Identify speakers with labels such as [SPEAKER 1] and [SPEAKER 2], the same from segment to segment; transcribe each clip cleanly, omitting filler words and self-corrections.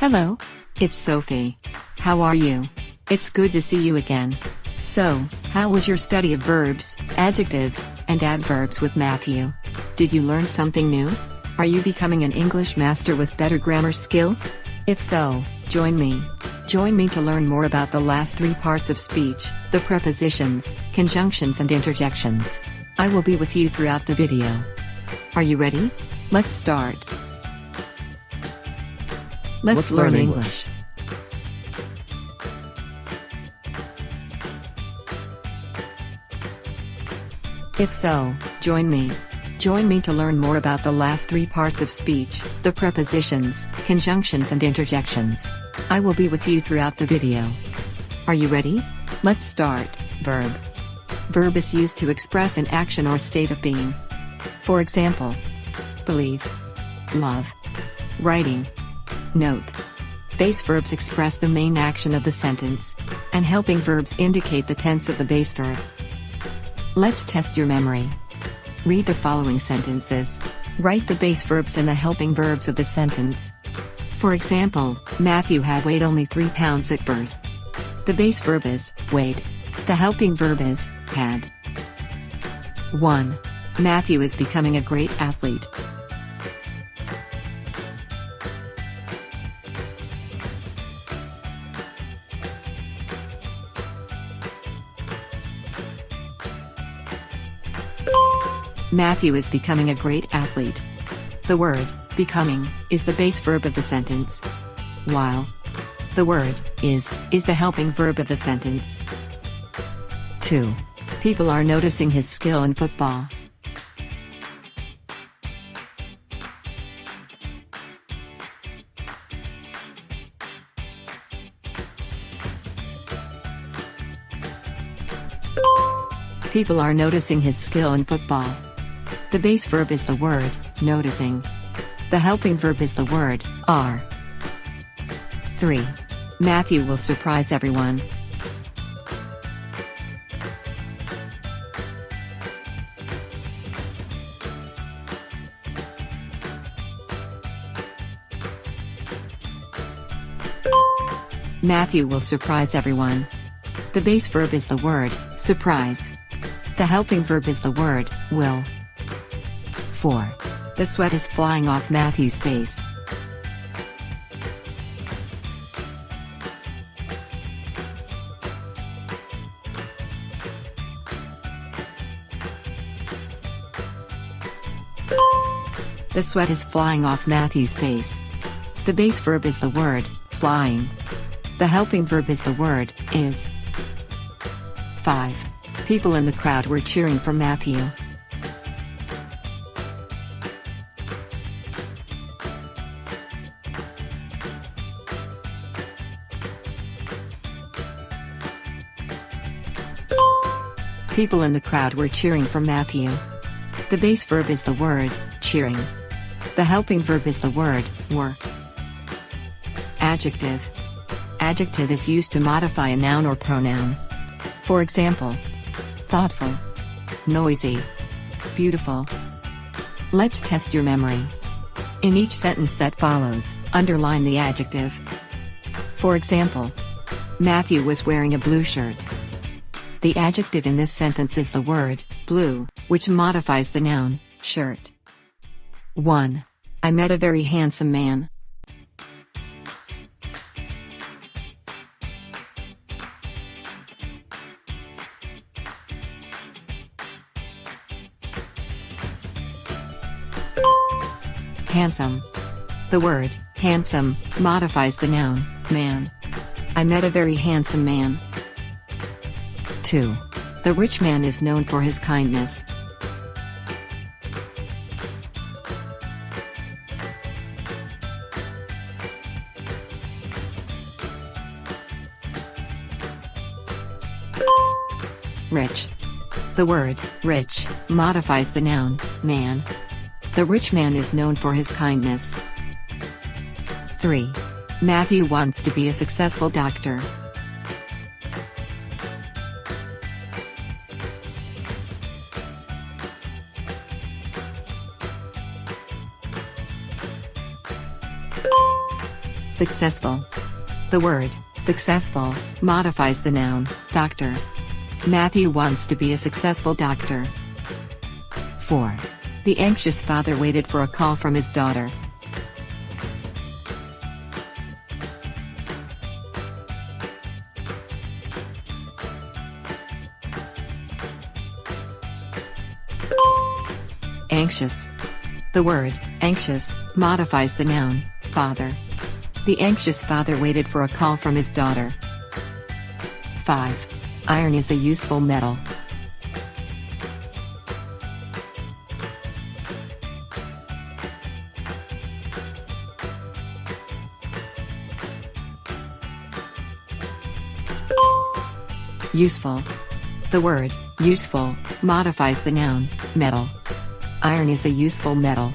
[SPEAKER 1] Hello. It's Sophie. How are you? It's good to see you again. So, how was your study of verbs, adjectives, and adverbs with Matthew? Did you learn something new? Are you becoming an English master with better grammar skills? If so, join me. Join me to learn more about the last three parts of speech, the prepositions, conjunctions and interjections. I will be with you throughout the video. Are you ready? Let's start. Let's learn English. If so, join me. Join me to learn more about the last three parts of speech, the prepositions, conjunctions and interjections. I will be with you throughout the video. Are you ready? Let's start. Verb. Verb is used to express an action or state of being. For example, believe, love, writing. Note: base verbs express the main action of the sentence, and helping verbs indicate the tense of the base verb. Let's test your memory. Read the following sentences. Write the base verbs and the helping verbs of the sentence. For example, Matthew had weighed only 3 pounds at birth. The base verb is weighed. The helping verb is had. 1. Matthew is becoming a great athlete. Matthew is becoming a great athlete. The word becoming is the base verb of the sentence, while the word is the helping verb of the sentence. 2. People are noticing his skill in football. People are noticing his skill in football. The base verb is the word noticing. The helping verb is the word are. 3. Matthew will surprise everyone. Matthew will surprise everyone. The base verb is the word surprise. The helping verb is the word will. 4. The sweat is flying off Matthew's face. The sweat is flying off Matthew's face. The base verb is the word flying. The helping verb is the word is. 5. People in the crowd were cheering for Matthew. People in the crowd were cheering for Matthew. The base verb is the word cheering. The helping verb is the word were. Adjective. Adjective is used to modify a noun or pronoun. For example, thoughtful, noisy, beautiful. Let's test your memory. In each sentence that follows, underline the adjective. For example, Matthew was wearing a blue shirt. The adjective in this sentence is the word blue, which modifies the noun shirt. 1. I met a very handsome man. Handsome. The word handsome modifies the noun man. I met a very handsome man. 2. The rich man is known for his kindness. Rich. The word rich modifies the noun man. The rich man is known for his kindness. 3. Matthew wants to be a successful doctor. Successful. The word successful modifies the noun doctor. Matthew wants to be a successful doctor. 4. The anxious father waited for a call from his daughter. Anxious. The word anxious modifies the noun father. The anxious father waited for a call from his daughter. 5. Iron is a useful metal. Useful. The word useful modifies the noun metal. Iron is a useful metal.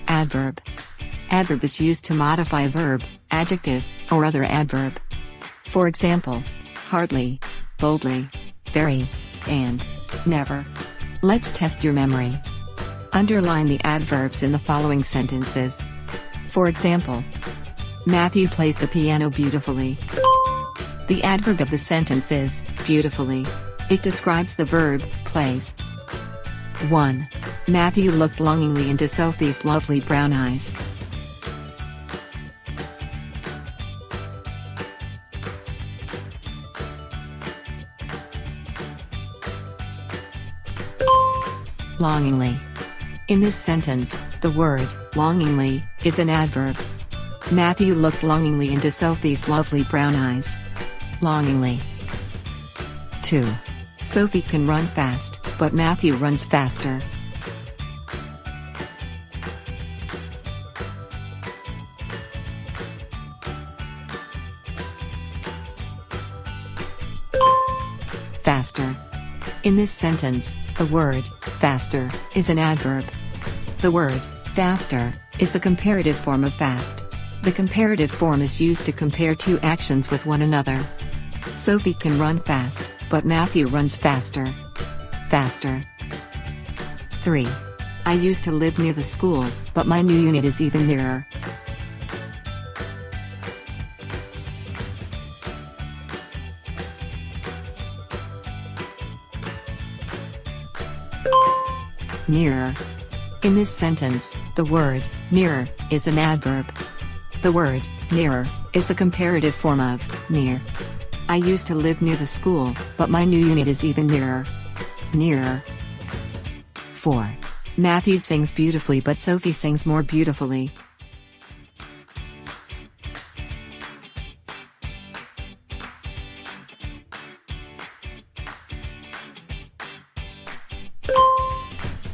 [SPEAKER 1] Adverb. Adverb is used to modify a verb, adjective, or other adverb. For example, hardly, boldly, very, and never. Let's test your memory. Underline the adverbs in the following sentences. For example, Matthew plays the piano beautifully. The adverb of the sentence is beautifully. It describes the verb plays. 1. Matthew looked longingly into Sophie's lovely brown eyes. Longingly. In this sentence, the word longingly is an adverb. Matthew looked longingly into Sophie's lovely brown eyes. Longingly. 2. Sophie can run fast, but Matthew runs faster. Faster. In this sentence, the word faster is an adverb. The word faster is the comparative form of fast. The comparative form is used to compare two actions with one another. Sophie can run fast, but Matthew runs faster. Faster. 3. I used to live near the school, but my new unit is even nearer. Nearer. In this sentence, the word nearer is an adverb. The word nearer is the comparative form of near. I used to live near the school, but my new unit is even nearer. Nearer. 4. Matthew sings beautifully, but Sophie sings more beautifully.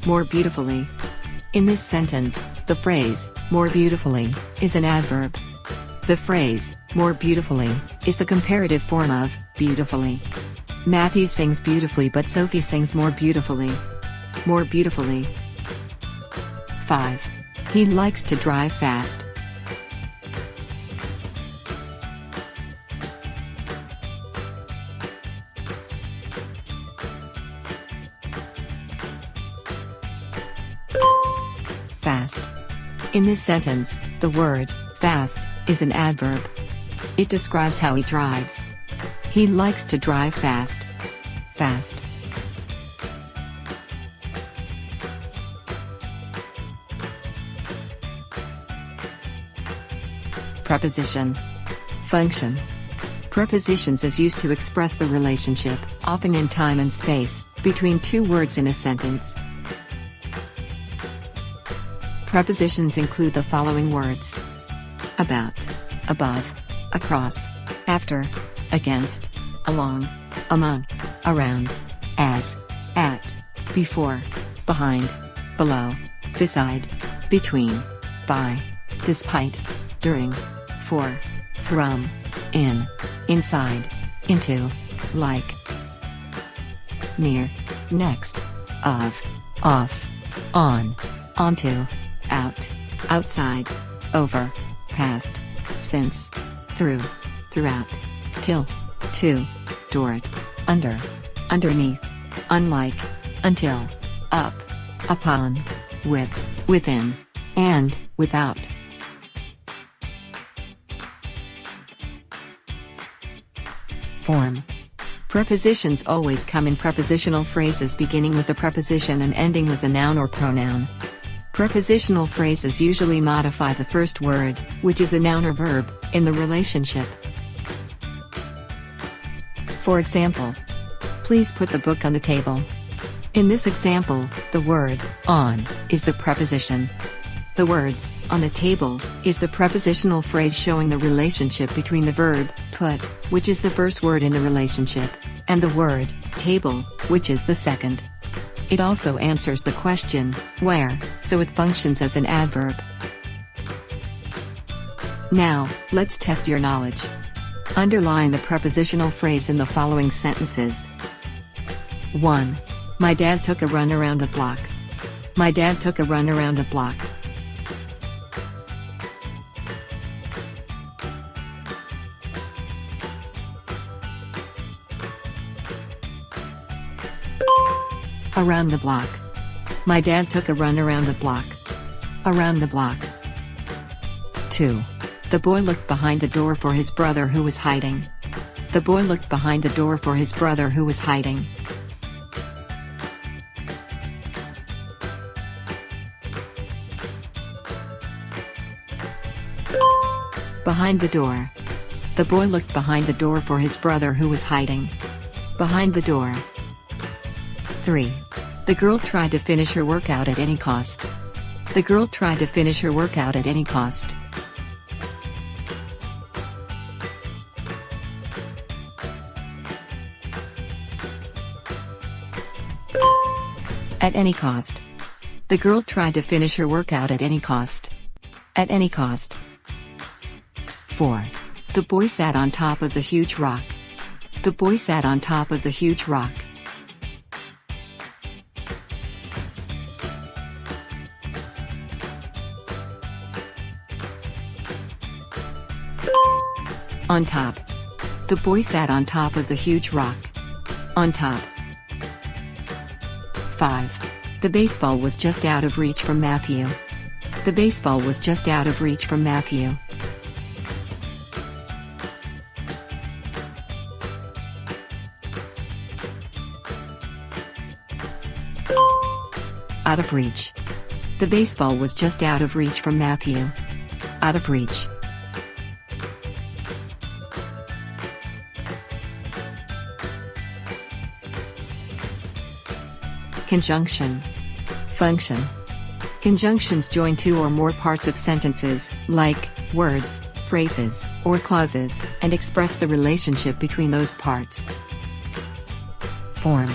[SPEAKER 1] More beautifully. In this sentence, the phrase more beautifully is an adverb. The phrase more beautifully is the comparative form of beautifully. Matthew sings beautifully, but Sophie sings more beautifully. More beautifully. 5. He likes to drive fast. Fast. In this sentence, the word fast is an adverb. It describes how he drives. He likes to drive fast. Fast. Preposition. Function. Prepositions is used to express the relationship, often in time and space, between two words in a sentence. Prepositions include the following words: about, above, across, after, against, along, among, around, as, at, before, behind, below, beside, between, by, despite, during, for, from, in, inside, into, like, near, next, of, off, on, onto, out, outside, over, past, since, through, throughout, till, to, toward, under, underneath, unlike, until, up, upon, with, within, and without. Form. Prepositions always come in prepositional phrases beginning with a preposition and ending with a noun or pronoun. Prepositional phrases usually modify the first word, which is a noun or verb, in the relationship. For example, please put the book on the table. In this example, the word on is the preposition. The words on the table is the prepositional phrase showing the relationship between the verb put, which is the first word in the relationship, and the word table, which is the second. It also answers the question where, so it functions as an adverb. Now, let's test your knowledge. Underline the prepositional phrase in the following sentences. 1. My dad took a run around the block. My dad took a run around the block. Around the block. My dad took a run around the block. Around the block. 2. The boy looked behind the door for his brother who was hiding. The boy looked behind the door for his brother who was hiding. Behind the door. The boy looked behind the door for his brother who was hiding. Behind the door. 3. The girl tried to finish her workout at any cost. The girl tried to finish her workout at any cost. At any cost. The girl tried to finish her workout at any cost. At any cost. 4. The boy sat on top of the huge rock. The boy sat on top of the huge rock. On top. The boy sat on top of the huge rock. On top. 5. The baseball was just out of reach from Matthew. The baseball was just out of reach from Matthew. Out of reach. The baseball was just out of reach from Matthew. Out of reach. Conjunction. Function. Conjunctions join two or more parts of sentences, like words, phrases, or clauses, and express the relationship between those parts. Form.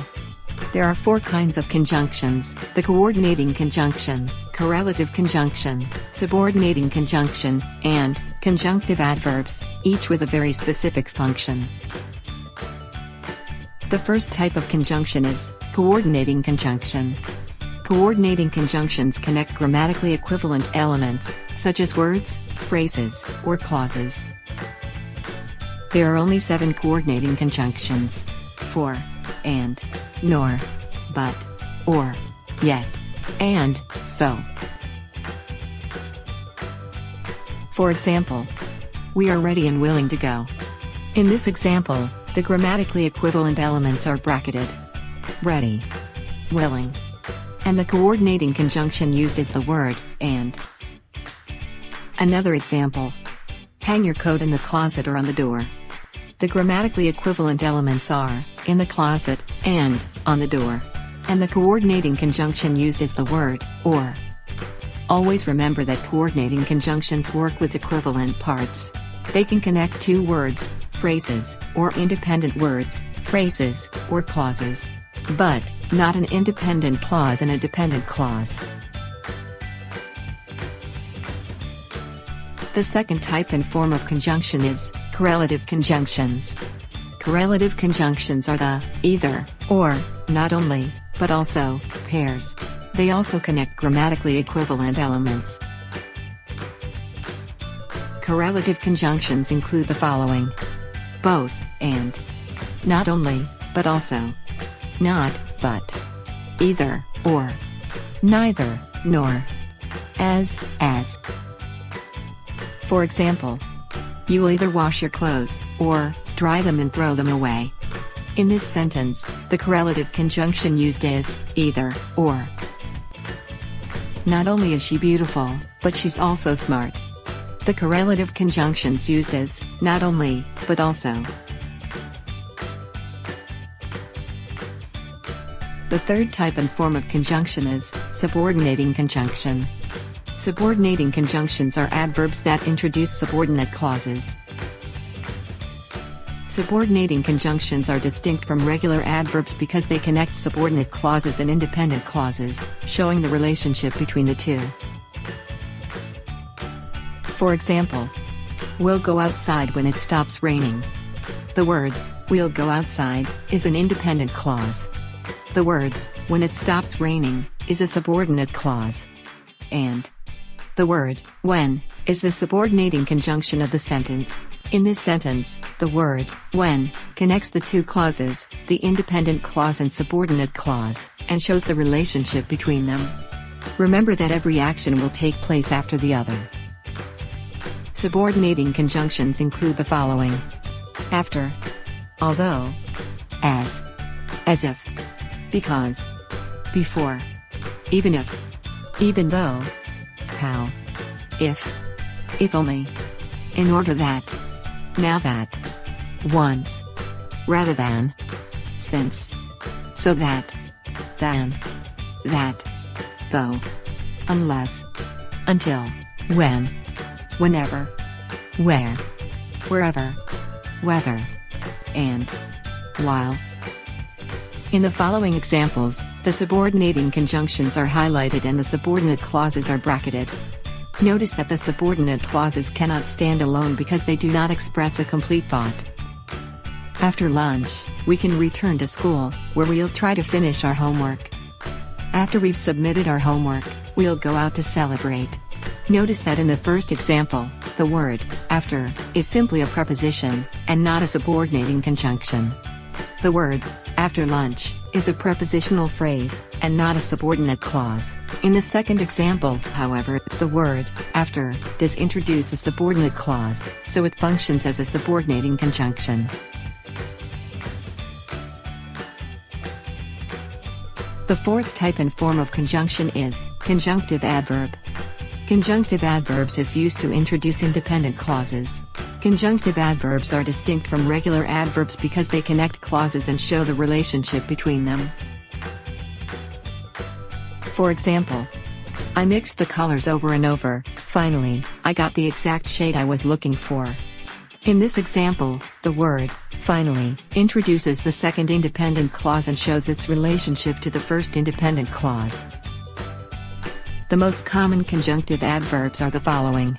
[SPEAKER 1] There are four kinds of conjunctions: the coordinating conjunction, correlative conjunction, subordinating conjunction, and conjunctive adverbs, each with a very specific function. The first type of conjunction is coordinating conjunction. Coordinating conjunctions connect grammatically equivalent elements, such as words, phrases, or clauses. There are only 7 coordinating conjunctions: for, and, nor, but, or, yet, and, so. For example, we are ready and willing to go. In this example, the grammatically equivalent elements are bracketed. Ready, willing, and the coordinating conjunction used is the word and. Another example: hang your coat in the closet or on the door. The grammatically equivalent elements are in the closet and on the door, and the coordinating conjunction used is the word or. Always remember that coordinating conjunctions work with equivalent parts. They can connect two words, phrases, or independent words, phrases, or clauses, but not an independent clause and a dependent clause. The second type and form of conjunction is correlative conjunctions. Correlative conjunctions are the either, or, not only, but also, pairs. They also connect grammatically equivalent elements. Correlative conjunctions include the following: both, and, not only, but also, not, but, either, or, neither, nor, as. For example, you will either wash your clothes, or dry them and throw them away. In this sentence, the correlative conjunction used is either, or. Not only is she beautiful, but she's also smart. The correlative conjunctions used is not only, but also. The third type and form of conjunction is subordinating conjunction. Subordinating conjunctions are adverbs that introduce subordinate clauses. Subordinating conjunctions are distinct from regular adverbs because they connect subordinate clauses and independent clauses, showing the relationship between the two. For example, we'll go outside when it stops raining. The words, we'll go outside, is an independent clause. The words, when it stops raining, is a subordinate clause. And the word, when, is the subordinating conjunction of the sentence. In this sentence, the word, when, connects the two clauses, the independent clause and subordinate clause, and shows the relationship between them. Remember that every action will take place after the other. Subordinating conjunctions include the following: after, although, as if, because, before, even if, even though, how, if only, in order that, now that, once, rather than, since, so that, than, that, though, unless, until, when, whenever, where, wherever, whether, and while. In the following examples, the subordinating conjunctions are highlighted and the subordinate clauses are bracketed. Notice that the subordinate clauses cannot stand alone because they do not express a complete thought. After lunch, we can return to school, where we'll try to finish our homework. After we've submitted our homework, we'll go out to celebrate. Notice that in the first example, the word, after, is simply a preposition, and not a subordinating conjunction. The words, after lunch, is a prepositional phrase, and not a subordinate clause. In the second example, however, the word, after, does introduce a subordinate clause, so it functions as a subordinating conjunction. The fourth type and form of conjunction is conjunctive adverb. Conjunctive adverbs is used to introduce independent clauses. Conjunctive adverbs are distinct from regular adverbs because they connect clauses and show the relationship between them. For example, I mixed the colors over and over, finally, I got the exact shade I was looking for. In this example, the word, finally, introduces the second independent clause and shows its relationship to the first independent clause. The most common conjunctive adverbs are the following: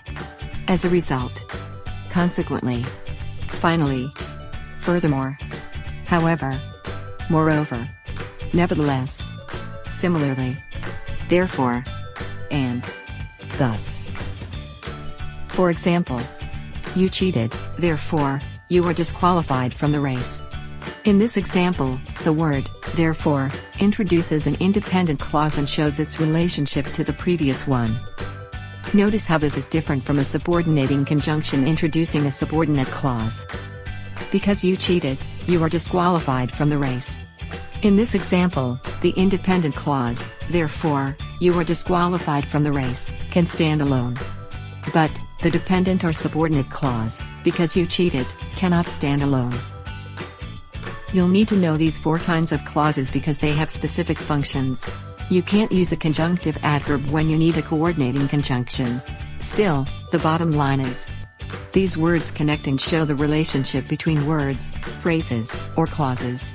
[SPEAKER 1] as a result, consequently, finally, furthermore, however, moreover, nevertheless, similarly, therefore, and thus. For example, you cheated, therefore, you are disqualified from the race. In this example, the word, therefore, introduces an independent clause and shows its relationship to the previous one. Notice how this is different from a subordinating conjunction introducing a subordinate clause. Because you cheated, you are disqualified from the race. In this example, the independent clause, therefore, you are disqualified from the race, can stand alone. But, the dependent or subordinate clause, because you cheated, cannot stand alone. You'll need to know these four kinds of clauses because they have specific functions. You can't use a conjunctive adverb when you need a coordinating conjunction. Still, the bottom line is, these words connect and show the relationship between words, phrases, or clauses.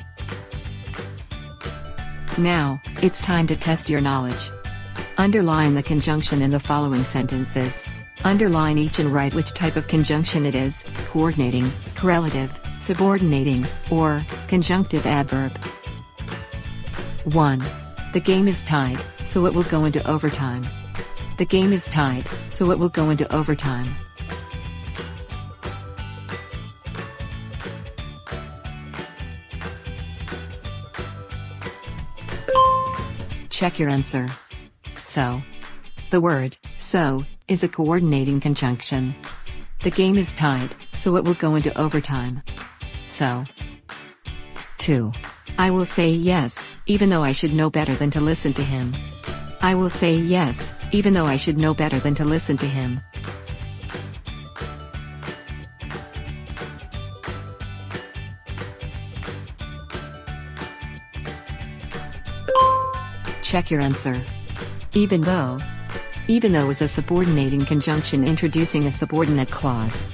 [SPEAKER 1] Now, it's time to test your knowledge. Underline the conjunction in the following sentences. Underline each and write which type of conjunction it is: coordinating, correlative, subordinating, or conjunctive adverb. 1. The game is tied, so it will go into overtime. The game is tied, so it will go into overtime. Check your answer. So. The word, so, is a coordinating conjunction. The game is tied, so it will go into overtime. so. 2. I will say yes, even though I should know better than to listen to him. I will say yes, even though I should know better than to listen to him. Check your answer. Even though. Even though is a subordinating conjunction introducing a subordinate clause.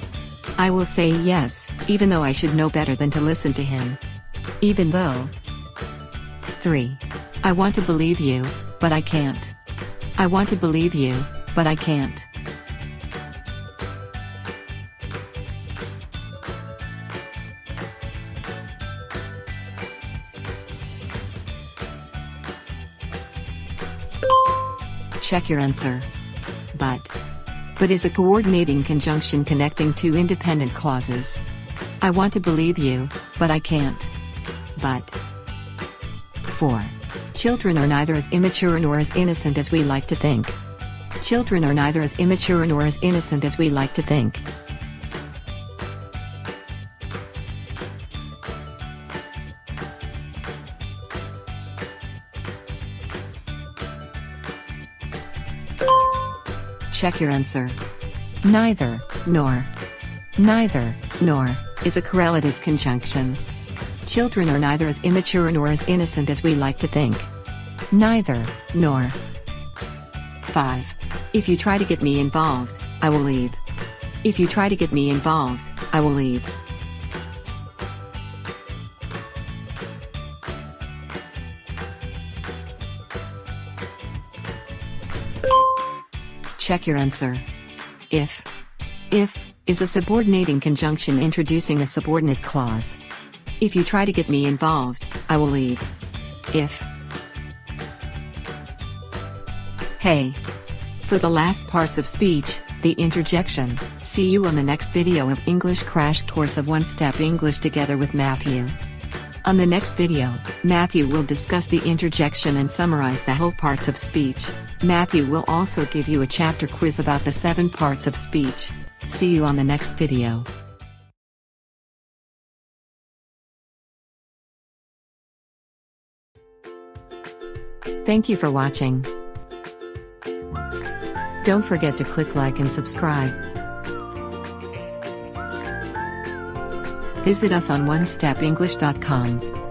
[SPEAKER 1] I will say yes, even though I should know better than to listen to him. Even though. 3. I want to believe you, but I can't. I want to believe you, but I can't. Check your answer. But is a coordinating conjunction connecting two independent clauses. I want to believe you, but I can't. But. 4. Children are neither as immature nor as innocent as we like to think. Children are neither as immature nor as innocent as we like to think. Check your answer. Neither, nor. Neither, nor, is a correlative conjunction. Children are neither as immature nor as innocent as we like to think. Neither, nor. 5. If you try to get me involved, I will leave. If you try to get me involved, I will leave. Check your answer. If. If, is a subordinating conjunction introducing a subordinate clause. If you try to get me involved, I will leave. If. Hey. For the last parts of speech, the interjection, see you on the next video of English Crash Course of One Step English together with Matthew. On the next video, Matthew will discuss the interjection and summarize the whole parts of speech. Matthew will also give you a chapter quiz about the 7 parts of speech. See you on the next video. Thank you for watching. Don't forget to click like and subscribe. Visit us on onestepenglish.com.